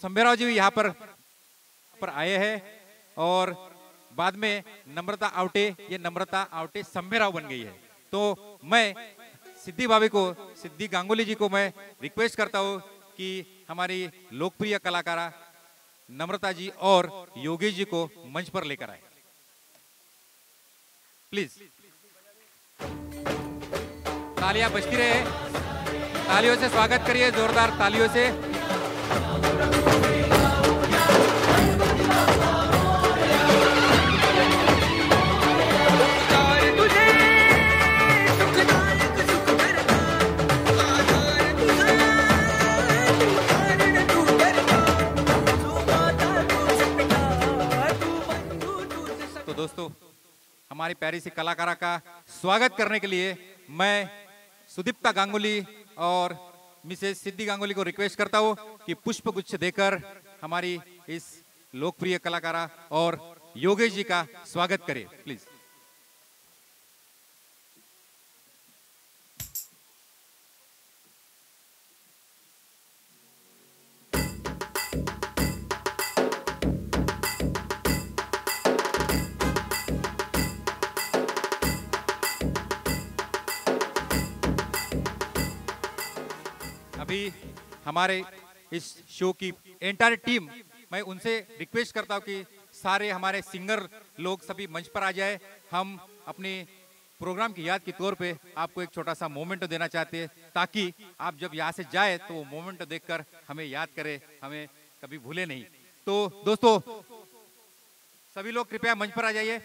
संभेराव जी भी यहाँ पर आए हैं और बाद में नम्रता आवटे, ये नम्रता आवटे संभेराव बन गई है। तो मैं सिद्धि भाभी को, सिद्धि गांगुली जी को मैं रिक्वेस्ट करता हूँ कि हमारी लोकप्रिय कलाकारा नम्रता जी और योगेश जी को मंच पर लेकर आए, प्लीज। तालियां बजती रहे, तालियों से स्वागत करिए, जोरदार तालियों से। तो दोस्तों, हमारी प्यारी सी कलाकारा का स्वागत करने के लिए मैं सुदीप्ता गांगुली और मिसेस सिद्धि गांगुली को रिक्वेस्ट करता हूं कि पुष्प गुच्छ देकर हमारी इस लोकप्रिय कलाकारा और योगेश जी का स्वागत करें, प्लीज। अभी हमारे इस शो की एंटायर टीम, मैं उनसे रिक्वेस्ट करता हूं कि सारे हमारे सिंगर लोग सभी मंच पर आ जाए। हम अपने प्रोग्राम की याद के तौर पे आपको एक छोटा सा मोमेंट देना चाहते हैं, ताकि आप जब यहाँ से जाए तो वो मोमेंट देखकर हमें याद करे, हमें कभी भूले नहीं। तो दोस्तों, सभी लोग कृपया मंच पर आ जाइए।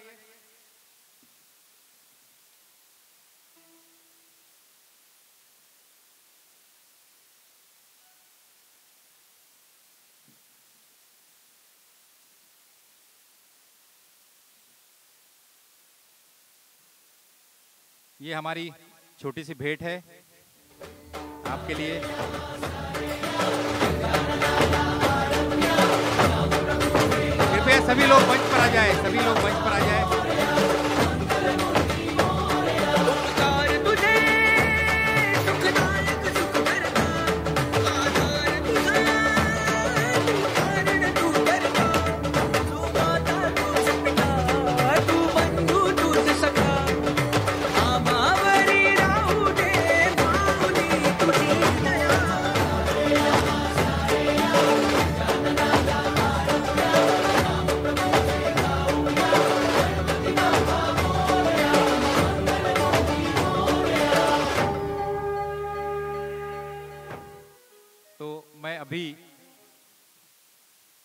ये हमारी छोटी सी भेंट है आपके लिए। कृपया सभी लोग मंच पर आ जाए, सभी लोग मंच पर आ जाए।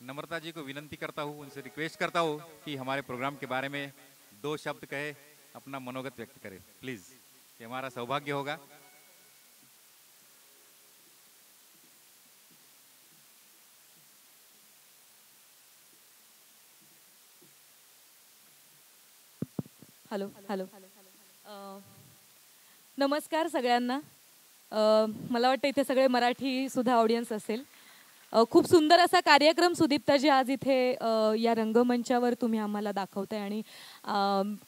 नम्रता जी को विनंती करता हूँ, उनसे रिक्वेस्ट करता हूँ कि हमारे प्रोग्राम के बारे में 2 शब्द कहे, अपना मनोगत व्यक्त करें, प्लीज। ये हमारा सौभाग्य होगा। हॅलो हॅलो नमस्कार सगळ्यांना। मला वाटतं इथे सगळे मराठी सुद्धा ऑडियन्स असेल। खूप सुंदर असा कार्यक्रम सुदीप्ताजी आज इथे या रंगमंचावर तुम्ही आम्हाला दाखवताय आणि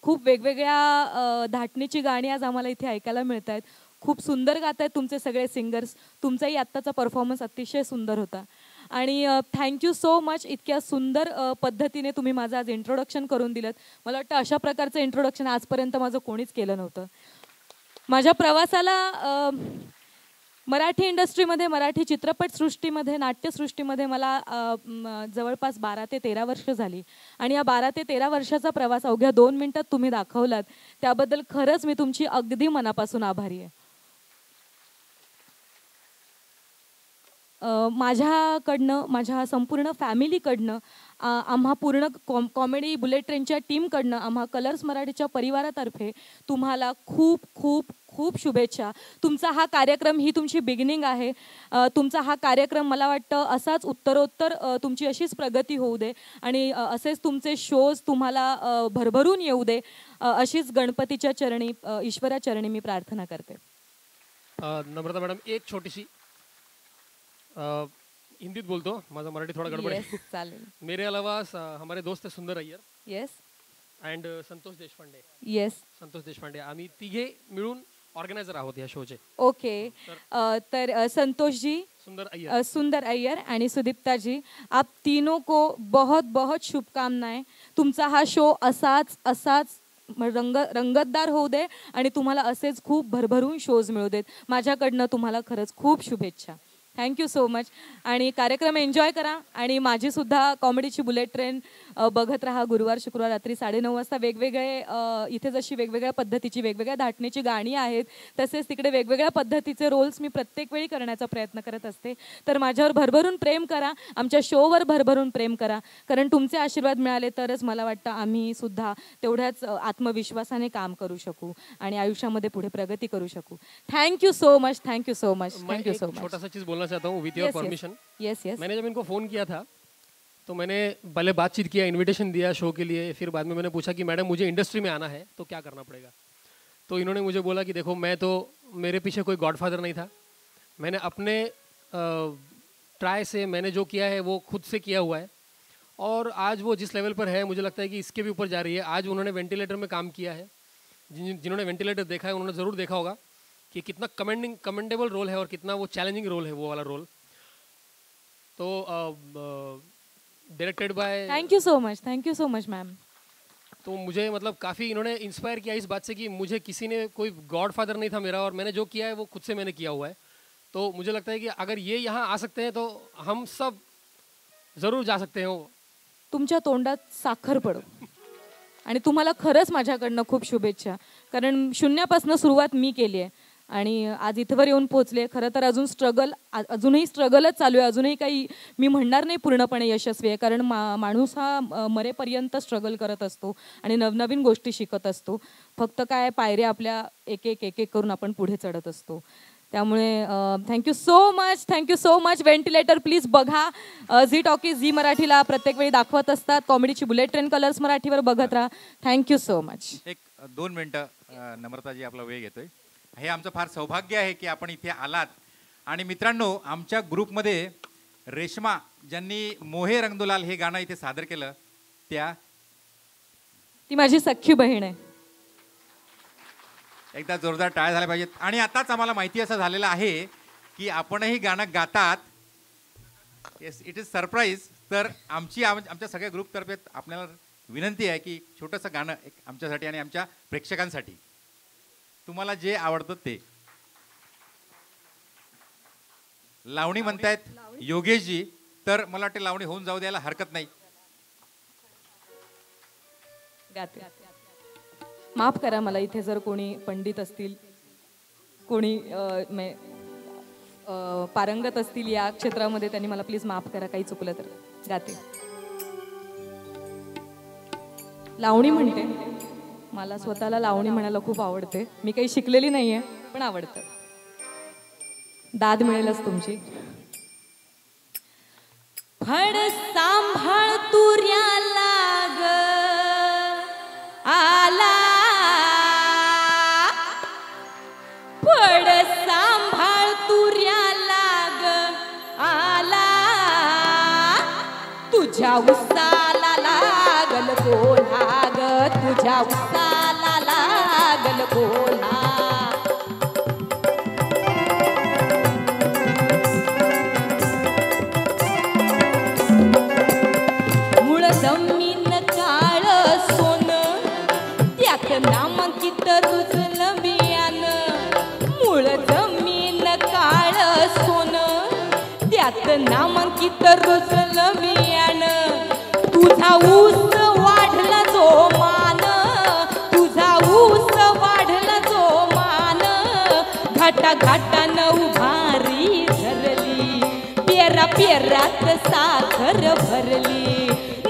खूप वेगवेगळ्या धाटणीची गाणी आज आम्हाला इथे ऐकायला मिळत आहेत। खूप सुंदर गात आहेत तुमचे सगळे सिंगर्स। तुमचाही आत्ताचा परफॉर्मन्स अतिशय सुंदर होता आणि थँक्यू सो मच। इतक्या सुंदर पद्धतीने तुम्ही माझं आज इंट्रोडक्शन करून दिलं। मला वाटतं अशा प्रकारचं इंट्रोडक्शन आजपर्यंत माझं कोणीच केलं नव्हतं। माझ्या प्रवासाला मराठी इंडस्ट्रीमध्ये, मराठी चित्रपटसृष्टीमध्ये, नाट्यसृष्टीमध्ये मला जवळपास 12 ते 13 वर्ष झाली आणि या 12 ते 13 वर्षाचा प्रवास अवघ्या 2 मिनिटात तुम्ही दाखवलात, त्याबद्दल खरंच मी तुमची अगदी मनापासून आभारी आहे। माझ्याकडनं, माझ्या संपूर्ण फॅमिलीकडनं, आम्हा पूर्ण कॉमेडी बुलेट ट्रेनच्या टीमकडनं, आम्हा कलर्स मराठीच्या परिवारातर्फे तुम्हाला खूप खूप खूप शुभेच्छा। तुमचा हा कार्यक्रम ही तुमची बिगिनिंग आहे। तुमचा हा कार्यक्रम मला वाटतं असाच उत्तरोत्तर तुमची अशीच प्रगती होऊ दे आणि असेच तुमचे शोज तुम्हाला भरभरून येऊ दे, अशीच गणपतीच्या चरणी, ईश्वराच्या चरणी मी प्रार्थना करते। नम्रता मैडम, एक छोटी-सी हिंदीत बोलतो, माझा मराठी थोड़ा गड़बड़ है। चालेल। मेरे अलावा हमारे दोस्त है सुंदर Iyer, yes, end Santosh Deshpande, yes, Santosh Deshpande, आम्ही तिघे मिळून ऑर्गनायझर आहोत या शोचे. ओके. तर संतोषजी, सुंदर अय्यर आणि सुदीप्ता जी, आप तीनों को बहुत बहुत शुभकामनाएं. तुमचा हा शो असाच रंगतदार होऊ दे आणि तुम्हाला असेच खूप भरभरून शोज मिळू देत. माझ्याकडनं तुम्हाला खरंच खूप शुभेच्छा. Thank you so much. आणि कार्यक्रम एन्जॉय करा आणि माझी सुद्धा कॉमेडीची बुलेट ट्रेन बघत राहा. गुरुवार शुक्रवार रात्री 9:30 वाजता वेगवेगळे इथे जशी वेगवेगळ्या पद्धतीची वेगवेगळ्या धाटणीची गाणी आहेत तसेच तिकडे वेगवेगळ्या पद्धतीचे रोल्स मी प्रत्येक वेळी करण्याचा प्रयत्न करत असते. तर माझ्यावर भरभरून प्रेम करा, आमच्या शोवर भरभरून प्रेम करा, कारण तुमचे आशीर्वाद मिळाले तरच मला वाटतं आम्ही सुद्धा तेवढ्याच आत्मविश्वासाने काम करू शकू आणि आयुष्यामध्ये पुढे प्रगती करू शकू. Thank you so much. Thank you so much. Thank you so much. छोटा सा चीज बोलना चाहता हूँ with your permission. Yes yes. मैंने जब इनको फ़ोन किया था तो मैंने पहले बातचीत किया, इनविटेशन दिया शो के लिए. फिर बाद में मैंने पूछा कि मैडम मुझे इंडस्ट्री में आना है तो क्या करना पड़ेगा. तो इन्होंने मुझे बोला कि देखो मैं तो, मेरे पीछे कोई गॉडफादर नहीं था. मैंने अपने ट्राई से मैंने जो किया है वो खुद से किया हुआ है और आज वो जिस लेवल पर है मुझे लगता है कि इसके भी ऊपर जा रही है. आज उन्होंने वेंटिलेटर में काम किया है. जिन्होंने वेंटिलेटर देखा है उन्होंने ज़रूर देखा होगा कि कितना कमेंडेबल रोल है और कितना वो चैलेंजिंग रोल है वो वाला रोल. तो directed by. Thank you so much ma'am. तो मुझे मतलब काफ़ी इन्होंने इंस्पायर किया इस बात से कि मुझे किसी ने, कोई गॉडफादर नहीं था मेरा और मैंने जो किया है वो खुद से मैंने किया हुआ है. तो मुझे लगता है कि अगर ये यहाँ आ सकते हैं तो हम सब ज़रूर जा सकते हैं. तुमच्या तोंडात साखर पडो आणि तुम्हाला खरंच माझ्याकडनं खूप शुभेच्छा, कारण शून्यापासून सुरुवात मी केली आहे आणि आज इथवर येऊन पोहोचले. खरं तर अजूनही स्ट्रगलच चालू आहे. अजूनही काही मी म्हणणार नाही पूर्णपणे यशस्वी आहे, कारण माणूस हा मरेपर्यंत स्ट्रगल करत असतो आणि नवनवीन गोष्टी शिकत असतो. फक्त काय पायऱ्या आपल्या एक एक करून आपण पुढे चढत असतो. त्यामुळे thank you so much. Ventilator please बघा. झी टॉकीज झी मराठीला प्रत्येक वेळी दाखवत असतात. कॉमेडीची बुलेट ट्रेन कलर्स मराठीवर बघत राहा. Thank you so much. एक 2 मिनिटं नम्रताजी आपला वेळ घेतोय. हे आमचं फार सौभाग्य आहे की आपण इथे आलात. आणि मित्रांनो, आमच्या ग्रुपमध्ये रेश्मा ज्यांनी मोहे रंगदुलाल हे गाणं इथे सादर केलं ती माझी सख्खी बहीण आहे. एकदा जोरदार टाळ्या झाल्या पाहिजेत. आणि आताच आम्हाला माहिती असं झालेलं आहे की आपणही गाणं गातात. Yes, it is surprise. तर आमच्या सगळ्या ग्रुपतर्फे आपल्याला विनंती आहे की छोटंसं गाणं एक आमच्यासाठी आणि आमच्या प्रेक्षकांसाठी, तुम्हाला जे आवडतं ते. लावणी म्हणतायत योगेशजी, तर मला वाटते लावणी होऊन जाऊ द्यायला हरकत नाही. माफ करा मला, इथे जर कोणी पंडित असतील, कोणी पारंगत असतील या क्षेत्रामध्ये, त्यांनी मला प्लीज माफ करा काही चुकलं तर. गाते, लावणी म्हणते. मला स्वतःला लावणी म्हणायला खूप आवडते. मी काही शिकलेली नाहीये पण आवडतं. दाद मिळेलच तुमची. फड सांभाळ तुर्याला ग आला, फड सांभाळ तुर्याला ग आला, तुझ्या उसाला लागल कोल्हा ग, तुझ्या उसाला लागल कोल्हा. मूळ जमीन काळ सोन, त्यात नामांकित रुजलं बियाणं. मूळ जमीन काळ सोन, त्यात नामांकित रुजलं बियाणं. तुझा ऊस वाढला जो मान, तुझा ऊस वाढला जो मान. घाटा घाटानं उभारी धरली, पेरा पेरात साखर भरली.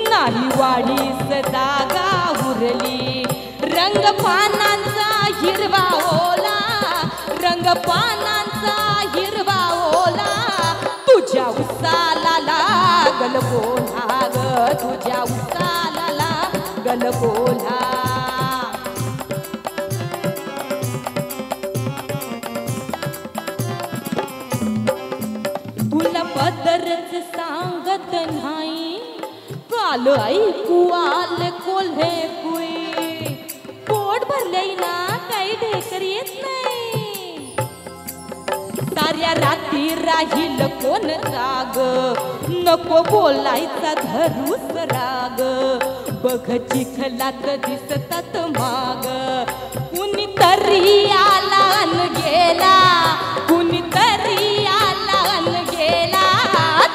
नाही वाढीस जागा उरली, रंग पानांचा हिरवा ओला, रंग पानांचा हिरवा ओला. तुझ्या उसाला लागल कोल्हा ग, तुझ्या उसाला लागल कोल्हा. तुला पदरच सांगत नाही, काल ऐकू आले कोल्हे कुई. पोट भरलंय ना काही ढेकर येत नाही. साऱ्या रात्री राहील कोण राग नको बोलायचा धरूस राग बघ चिखलात दिसतात माग कुणीतरी आला न गेला कुणीतरी आला न गेला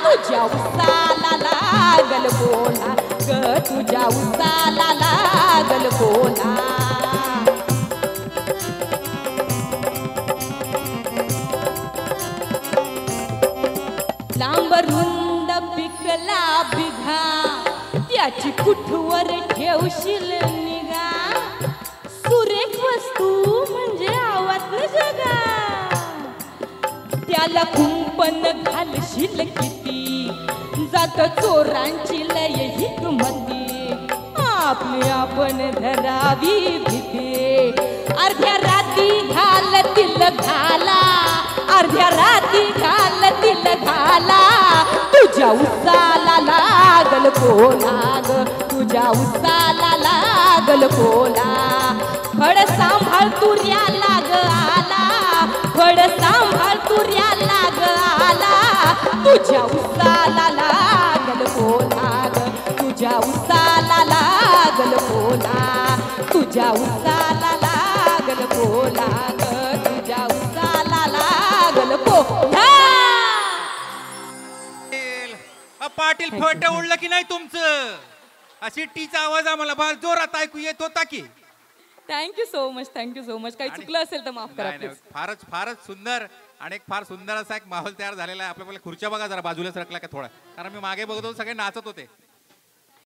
तुझ्या उसाला लागल बोला ग तुझ्या उसाला लागल बोला लांब रुंद पिकला बिघा त्याची कुठवर ठेवशील निगा सुरेख वस्तू म्हणजे आवाज जगा त्याला कुंपण घालशील किती जात चोरांची लय हिकमती आपली आपण धरावी भीती अर्ध्या राती घालतील घाला अर्ध्या राती घालतील घाला तुझ्या उसाला लागल कोला ग तुझ्या उसाला लागल कोला फळ सांभाळ तुर्या लाग आला फळ सांभाळ तुर्या लाग आला तुझ्या उसाला लागल कोला ग तुझ्या उसाला लागल कोला तुझ्या उसाला लागल कोला ग तुझ्या उसाला लागल कोला पाटील फट उडलं की नाही तुमचं अशी टीचा आवाज आम्हाला फार जोरात ऐकू येत होता की थँक्यू सो मच काही चुकलं असेल तर माफ करा please. फारच सुंदर आणि एक फार सुंदर असा एक माहोल तयार झालेला आहे आपल्याला खुर्च्या बघा जरा बाजूला सरकला का थोडा कारण मी मागे बघतो सगळे नाचत होते